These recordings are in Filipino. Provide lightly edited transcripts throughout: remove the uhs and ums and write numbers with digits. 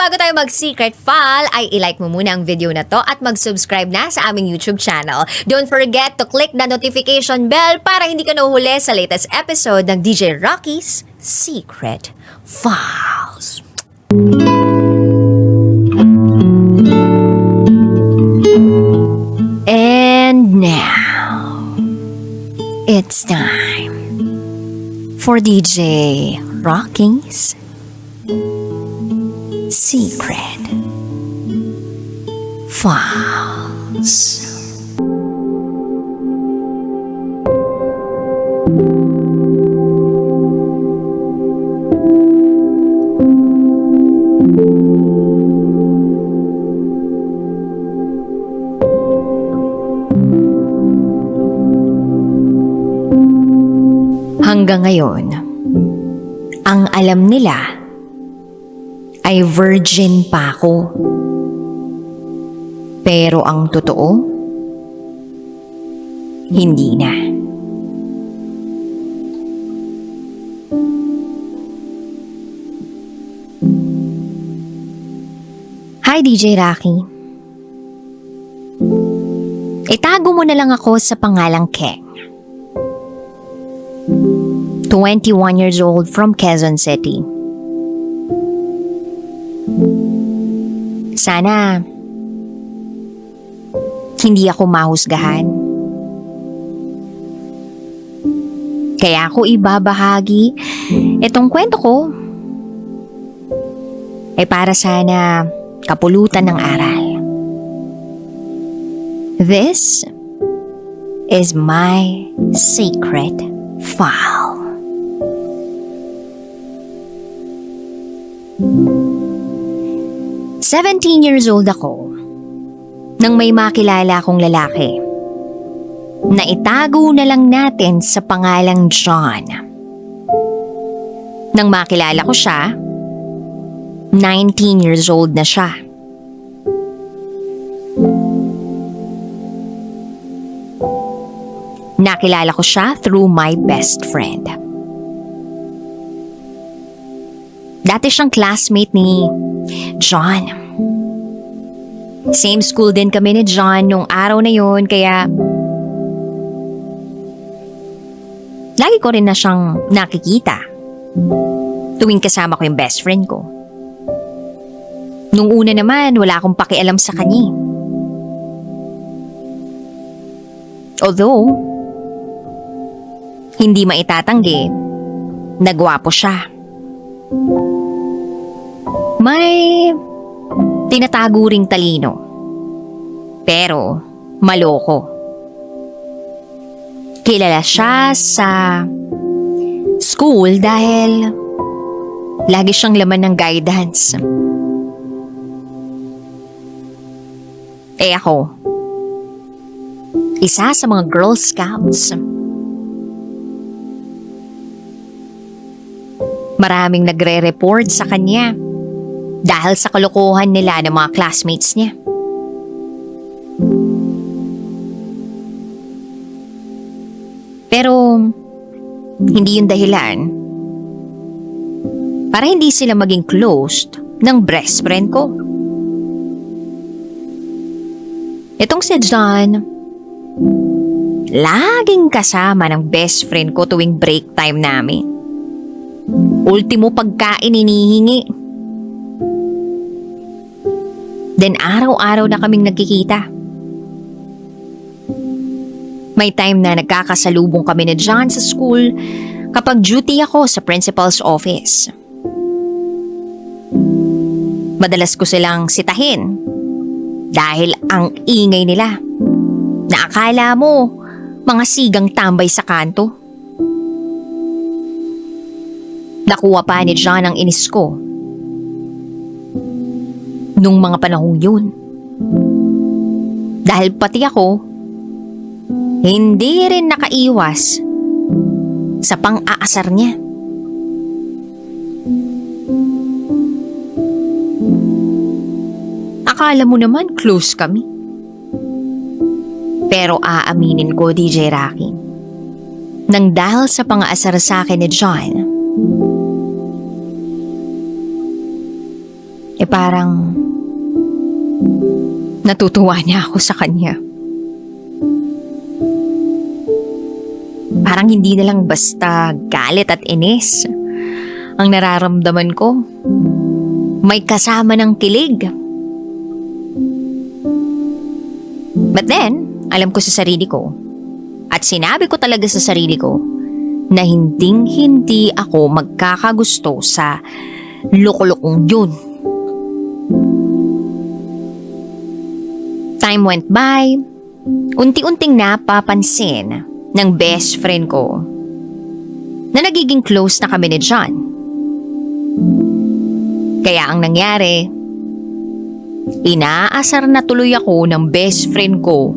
bago tayo mag-secret file, ay ilike mo muna ang video na to at mag-subscribe na sa aming YouTube channel. Don't forget to click the notification bell para hindi ka nahuhuli sa latest episode ng DJ Rocky's Secret Files. And now, it's time for DJ Rocky's Secret Files. Hanggang ngayon, ang alam nila ay virgin pa ako. Pero ang totoo, hindi na. Hi DJ Rocky. Itago mo na lang ako sa pangalang Keng. 21 years old from Quezon City. Sana hindi ako mahusgahan. Kaya ako ibabahagi itong kwento ko ay para sana kapulutan ng aral. This is my secret file. "17 years old ako nang may makilala akong lalaki na itago na lang natin sa pangalang John. Nang makilala ko siya, 19 years old na siya. Nakilala ko siya through my best friend. Dati siyang classmate ni John. Same school din kami ni John nung araw na yon, kaya lagi ko rin na siyang nakikita tuwing kasama ko yung best friend ko. Nung una naman, wala akong pakialam sa kanya. Although, hindi maitatanggi, nagwapo siya. May tinatago ring talino, pero maloko. Kilala siya sa school dahil lagi siyang laman ng guidance. Ako, isa sa mga Girl Scouts. Maraming nagre-report sa kanya dahil sa kalokohan nila ng mga classmates niya. Pero hindi yun dahilan para hindi sila maging closed ng best friend ko. Itong si John, laging kasama ng best friend ko tuwing break time namin. Ultimo pagkain inihingi. Then araw-araw na kaming nagkikita. May time na nagkakasalubong kami ni John sa school kapag duty ako sa principal's office. Madalas ko silang sitahin dahil ang ingay nila na akala mo mga sigang tambay sa kanto. Nakuha pa ni John ang inis ko nung mga panahong yun. Dahil pati ako, hindi rin nakaiwas sa pang-aasar niya. Akala mo naman close kami. Pero aaminin ko, DJ Rocky, nang dahil sa pang-aasar sa akin ni John, parang natutuwa niya ako sa kanya. Parang hindi na lang basta galit at inis ang nararamdaman ko. May kasama ng kilig. But then, alam ko sa sarili ko at sinabi ko talaga sa sarili ko na hindi ako magkakagusto sa loko-lokong yun. Time went by, unti-unting napapansin ng best friend ko na nagiging close na kami ni John. Kaya ang nangyari, inaasar na tuloy ako ng best friend ko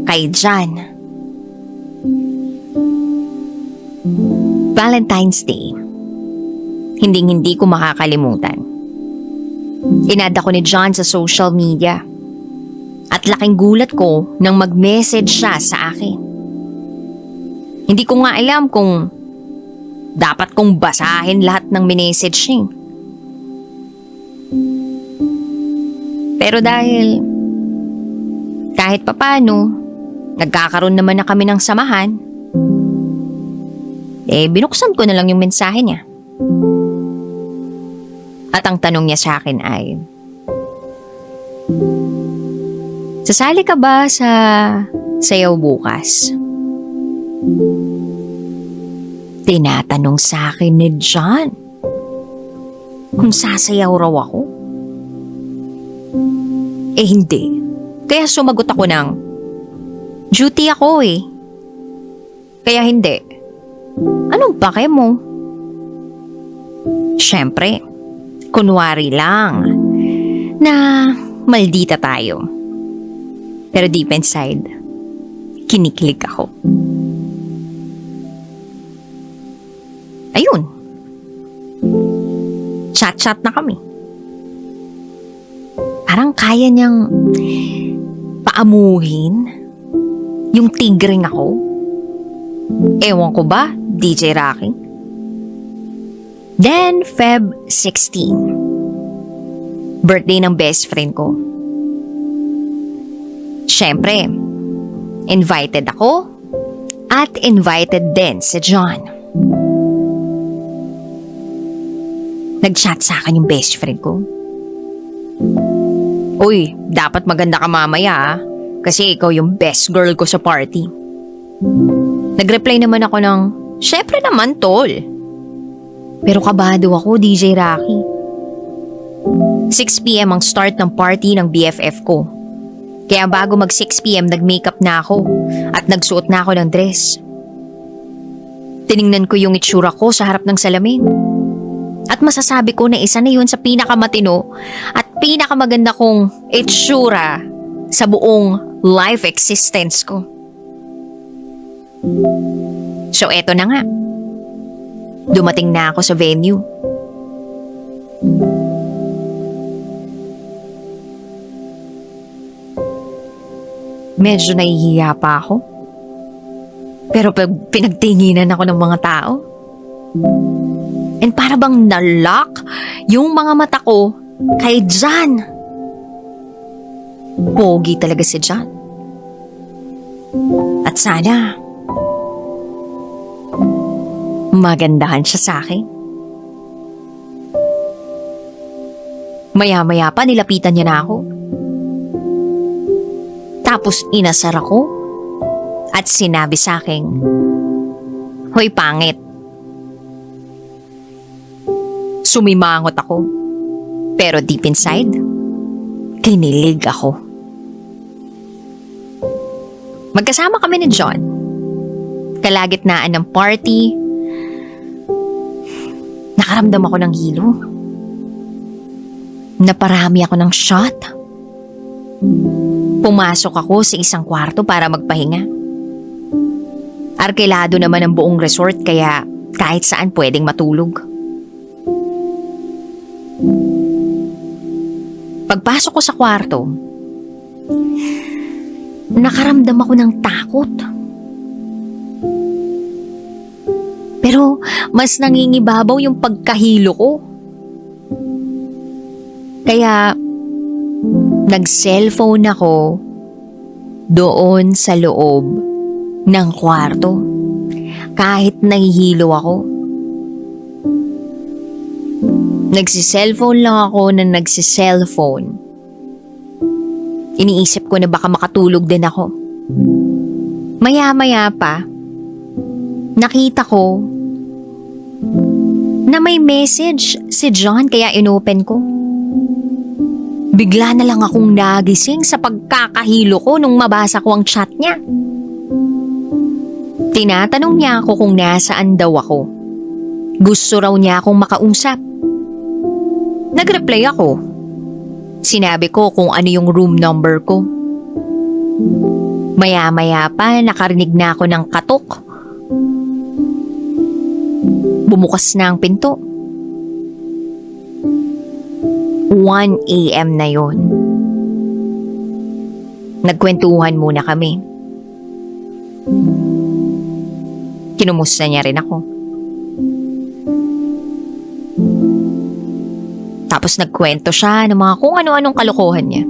kay John. Valentine's Day, hindi ko makakalimutan. Inada ko ni John sa social media at laking gulat ko nang mag-message siya sa akin. Hindi ko nga alam kung dapat kong basahin lahat ng minessage niya. Pero dahil kahit papano, nagkakaroon naman na kami ng samahan, binuksan ko na lang yung mensahe niya. At ang tanong niya sa akin ay, sasali ka ba sa sayaw bukas? Tinatanong sa akin ni John kung sasayaw raw ako. Hindi. Kaya sumagot ako ng, duty ako kaya hindi. Anong pake mo? Siyempre, kunwari lang na maldita tayo. Pero deep inside, kinikilig ako. Ayun. Chat-chat na kami. Parang kaya niyang paamuhin yung tigring ako. Ewan ko ba, DJ Rocky? Then, Feb 16. Birthday ng best friend ko. Siyempre, invited ako at invited din si John. Nag-chat sa akin yung best friend ko. Uy, dapat maganda ka mamaya kasi ikaw yung best girl ko sa party. Nag-reply naman ako ng, syempre naman tol. Pero kabado ako, DJ Rocky. 6 PM ang start ng party ng BFF ko. Kaya bago mag 6 PM nag-makeup na ako at nagsuot na ako ng dress. Tiningnan ko yung itsura ko sa harap ng salamin. At masasabi ko na isa na yun sa pinakamatino at pinakamaganda kong itsura sa buong life existence ko. So eto na nga. Dumating na ako sa venue. Medyo nahihiya pa ako. Pero pag pinagtinginan ako ng mga tao, and para bang nalock yung mga mata ko kay John. Pogi talaga si John. At sana magandahan siya sa akin. Maya-maya pa nilapitan niya na ako. Tapos inasar ako at sinabi sa akin, "Hoy pangit." Sumimangot ako. Pero deep inside, kinilig ako. Magkasama kami ni John. Kalagitnaan ng party, nakaramdam ako ng hilo. Naparami ako ng shot. Pumasok ako sa isang kwarto para magpahinga. Arkilado naman ang buong resort kaya kahit saan pwedeng matulog. Pagpasok ko sa kwarto, nakaramdam ako ng takot. Pero mas nangingibabaw yung pagkahilo ko. Kaya nag-cellphone ako doon sa loob ng kwarto kahit nahihilo ako. Nagsi-cellphone lang ako na nagsi-cellphone. Iniisip ko na baka makatulog din ako. Maya-maya pa, nakita ko na may message si John kaya inopen ko. Bigla na lang akong nagising sa pagkakahilo ko nung mabasa ko ang chat niya. Tinatanong niya ako kung nasaan daw ako. Gusto raw niya akong makausap. Nag-reply ako. Sinabi ko kung ano yung room number ko. Maya-maya pa nakarinig na ako ng katok. Bumukas na ang pinto. 1 a.m. na yon. Nagkwentuhan muna kami. Kinumusta niya rin ako. Tapos nagkwento siya ng mga kung ano-anong kalokohan niya.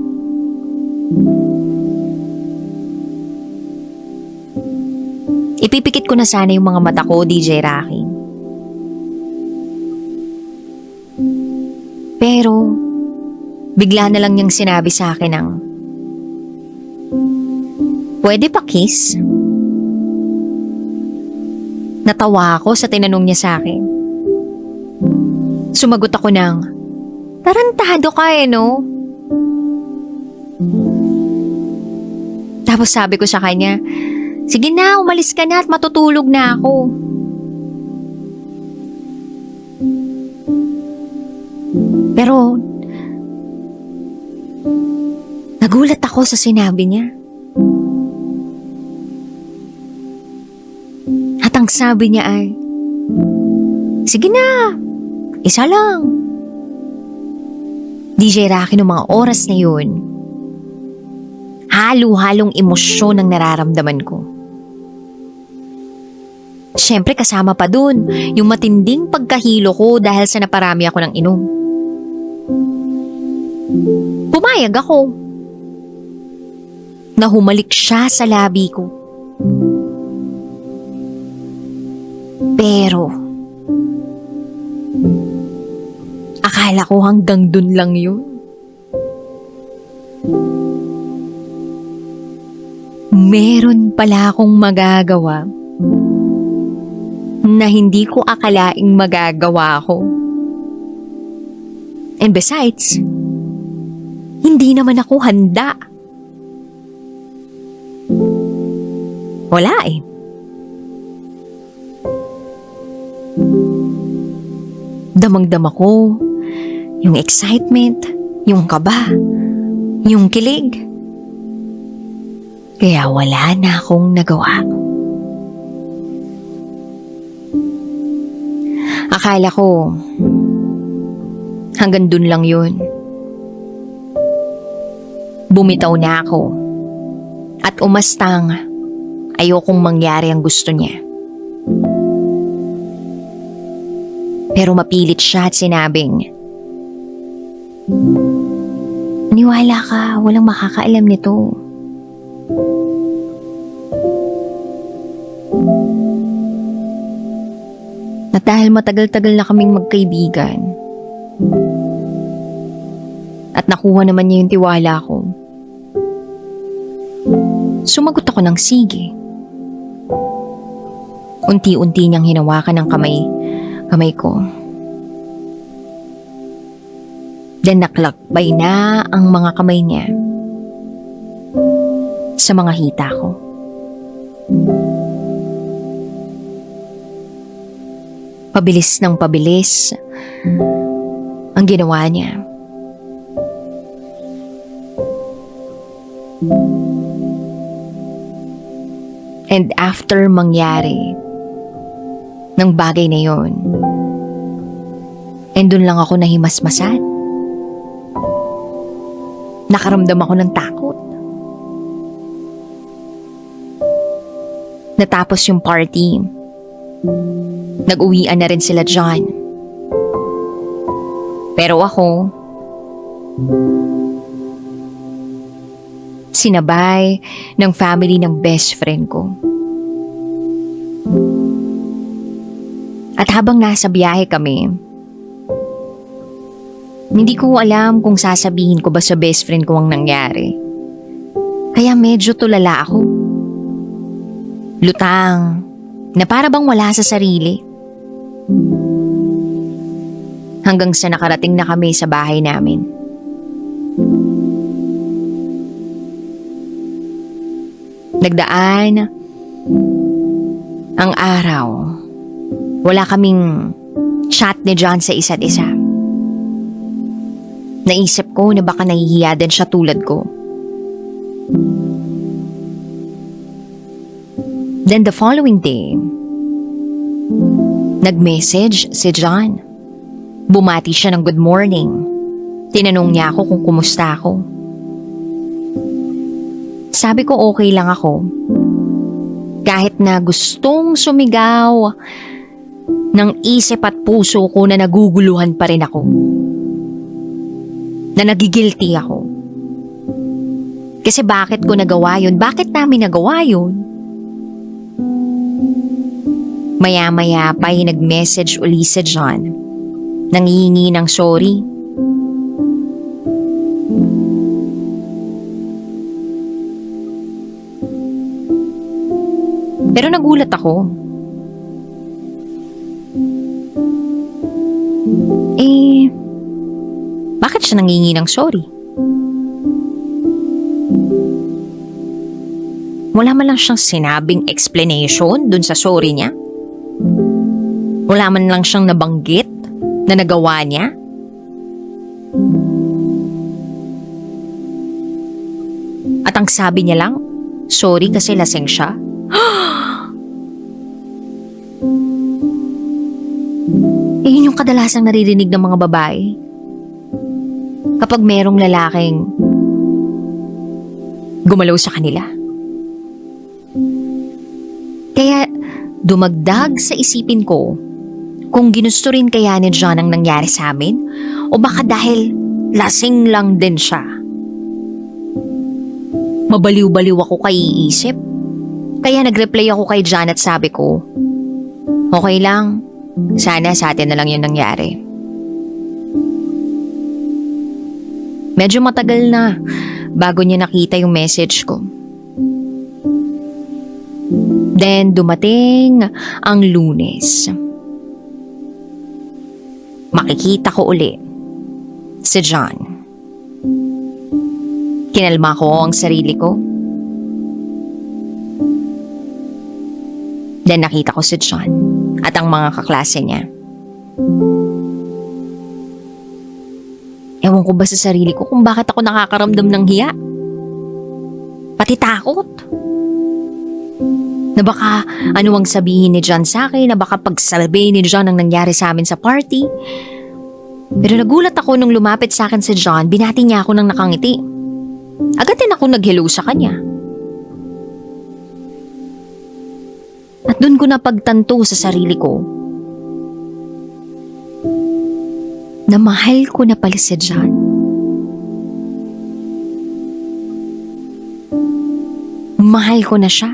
Ipipikit ko na sana yung mga mata ko, DJ Rocky. Pero, bigla na lang niyang sinabi sa akin ng, "Pwede pa kiss?" Natawa ako sa tinanong niya sa akin. Sumagot ako ng, "Tarantado ka no?" Tapos sabi ko sa kanya, "Sige na, umalis ka na at matutulog na ako." Pero, nagulat ako sa sinabi niya. At ang sabi niya ay, "Sige na, isa lang." DJ Rocky, noong mga oras na yun, halo-halong emosyon ang nararamdaman ko. Siyempre kasama pa dun yung matinding pagkahilo ko dahil sa naparami ako ng inom. Pumayag ako. Nahumalik siya sa labi ko. Pero, akala ko hanggang dun lang yun. Meron pala akong magagawa na hindi ko akalaing magagawa ko. And besides, hindi naman ako handa. Wala eh. Damang-dama ko yung excitement, yung kaba, yung kilig. Kaya wala na akong nagawa. Akala ko hanggang dun lang yun. Bumitaw na ako at umastang ayokong mangyari ang gusto niya. Pero mapilit siya at sinabing, "Niwala ka, walang makakaalam nito." At dahil matagal-tagal na kaming magkaibigan, at nakuha naman niya yung tiwala ko, sumagot ako ng sige. Unti-unti niyang hinawakan ang kamay ko. Then naklakbay na ang mga kamay niya sa mga hita ko. Pabilis ng pabilis ang ginawa niya. And after mangyari ng bagay na yon, and dun lang ako nahimasmasan. Nakaramdam ako ng takot. Natapos yung party, nag-uwian na rin sila John. Pero ako, Sinabay ng family ng best friend ko. At habang nasa biyahe kami, hindi ko alam kung sasabihin ko ba sa best friend ko ang nangyari. Kaya medyo tulala ako. Lutang, na para bang wala sa sarili. Hanggang sa nakarating na kami sa bahay namin. Nagdaan ang araw. Wala kaming chat ni John sa isa't isa. Naisip ko na baka nahihiya din siya tulad ko. Then the following day, nag-message si John. Bumati siya ng good morning. Tinanong niya ako kung kumusta ako. Sabi ko okay lang ako. Kahit na gustong sumigaw ng isip at puso ko na naguguluhan pa rin ako. Na nagigilty ako. Kasi bakit ko nagawa yun? Bakit namin nagawa yun? Maya-maya pa ay nag-message uli si John. Nangihingi ng sorry. Pero nagulat ako. Bakit siya nangingi ng sorry? Wala man lang siyang sinabing explanation dun sa sorry niya? Wala man lang siyang nabanggit na nagawa niya? At ang sabi niya lang, sorry kasi lasing siya? Yun yung kadalasang naririnig ng mga babae. Kapag merong lalaking gumalaw sa kanila. Kaya dumagdag sa isipin ko kung ginusto rin kaya ni John ang nangyari sa amin o baka dahil lasing lang din siya. Mabaliw-baliw ako kay iisip. Kaya nag-reply ako kay John at sabi ko, okay lang. Sana sa atin na lang yung nangyari. Medyo matagal na bago niya nakita yung message ko. Then dumating ang Lunes. Makikita ko uli si John. Kinalma ko ang sarili ko. Then nakita ko si John at ang mga kaklase niya. Ewan ko ba sa sarili ko kung bakit ako nakakaramdam ng hiya? Pati takot. Na baka ano ang sabihin ni John sa akin, na baka pagsabi ni John ang nangyari sa amin sa party. Pero nagulat ako nung lumapit sa akin si John, binati niya ako ng nakangiti. Agad din ako nag-hello sa kanya. At doon ko napagtanto sa sarili ko na mahal ko na pala si John. Mahal ko na siya.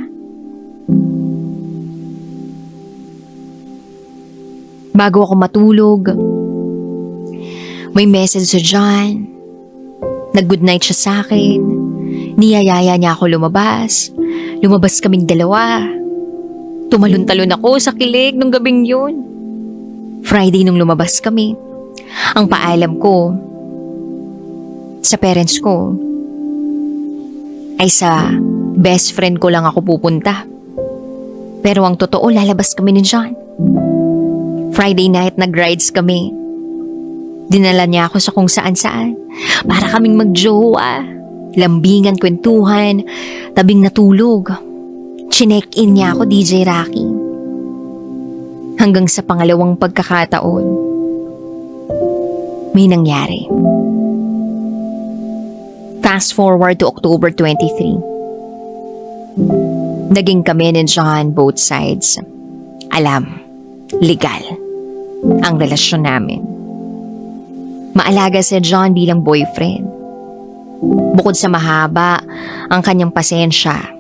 Bago ako matulog, may message si John. Nag-good night siya sa akin. Niyayaya niya ako lumabas. Lumabas kaming dalawa. Tumalon-talon ako sa kilig nung gabing yun. Friday nung lumabas kami. Ang paalam ko sa parents ko ay sa best friend ko lang ako pupunta. Pero ang totoo, lalabas kami ni John. Friday night nag-rides kami. Dinala niya ako sa kung saan-saan para kaming magjowa. Lambingan, kwentuhan, tabing natulog. Chinek-in niya ako, DJ Rocky. Hanggang sa pangalawang pagkakataon, may nangyari. Fast forward to October 23. Naging kami ni John both sides. Alam, legal ang relasyon namin. Maalaga si John bilang boyfriend. Bukod sa mahaba ang kanyang pasensya,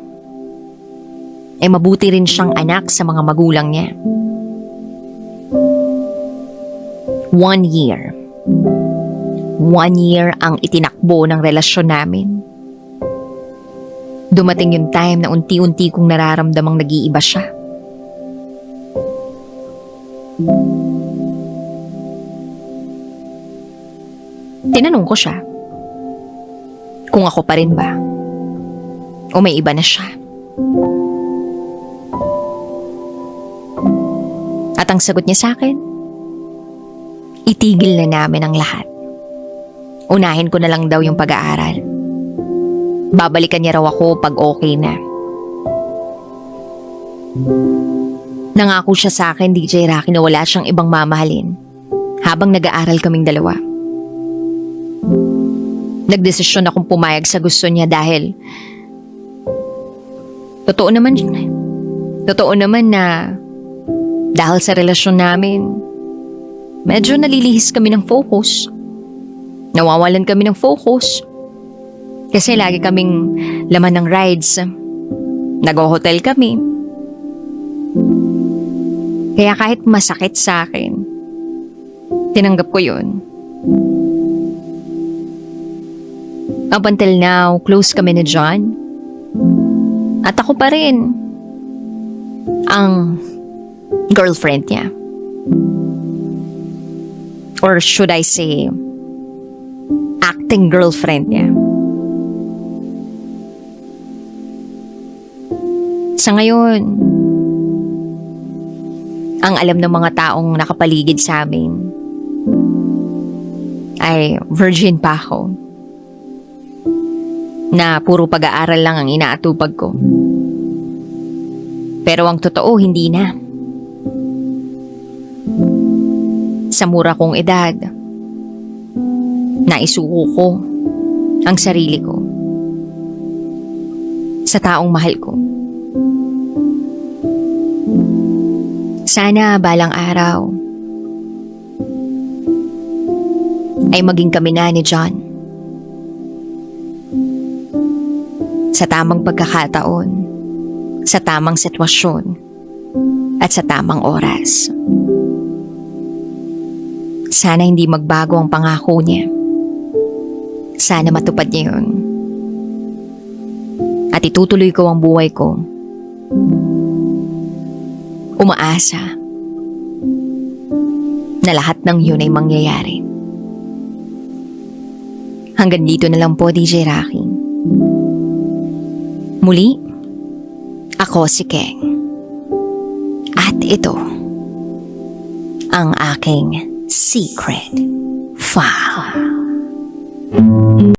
ay mabuti rin siyang anak sa mga magulang niya. 1 year. 1 year ang itinakbo ng relasyon namin. Dumating yung time na unti-unti kong nararamdamang nag-iiba siya. Tinanong ko siya kung ako pa rin ba o may iba na siya. At ang sagot niya sa akin, itigil na namin ang lahat. Unahin ko na lang daw yung pag-aaral. Babalikan niya raw ako pag okay na. Nangako siya sa akin, DJ Rocky, na wala siyang ibang mamahalin habang nag-aaral kaming dalawa. Nagdesisyon akong pumayag sa gusto niya dahil totoo naman na dahil sa relasyon namin, medyo nalilihis kami ng focus. Nawawalan kami ng focus. Kasi lagi kaming laman ng rides. Nag-hotel kami. Kaya kahit masakit sa akin, tinanggap ko yun. Up until now, close kami ni John. At ako pa rin ang girlfriend niya. Or should I say, acting girlfriend niya. Sa ngayon, ang alam ng mga taong nakapaligid sa amin ay virgin pa ako. Na puro pag-aaral lang ang inaatupag ko. Pero ang totoo, hindi na. Sa mura kong edad, naisuko ko ang sarili ko sa taong mahal ko. Sana balang araw ay maging kami na ni John. Sa tamang pagkakataon, sa tamang sitwasyon, at sa tamang oras. Sana hindi magbago ang pangako niya. Sana matupad niya yun. At itutuloy ko ang buhay ko. Umaasa na lahat ng yun ay mangyayari. Hanggang dito na lang po, DJ Rocky. Muli, ako si Keng. At ito, ang aking secret file.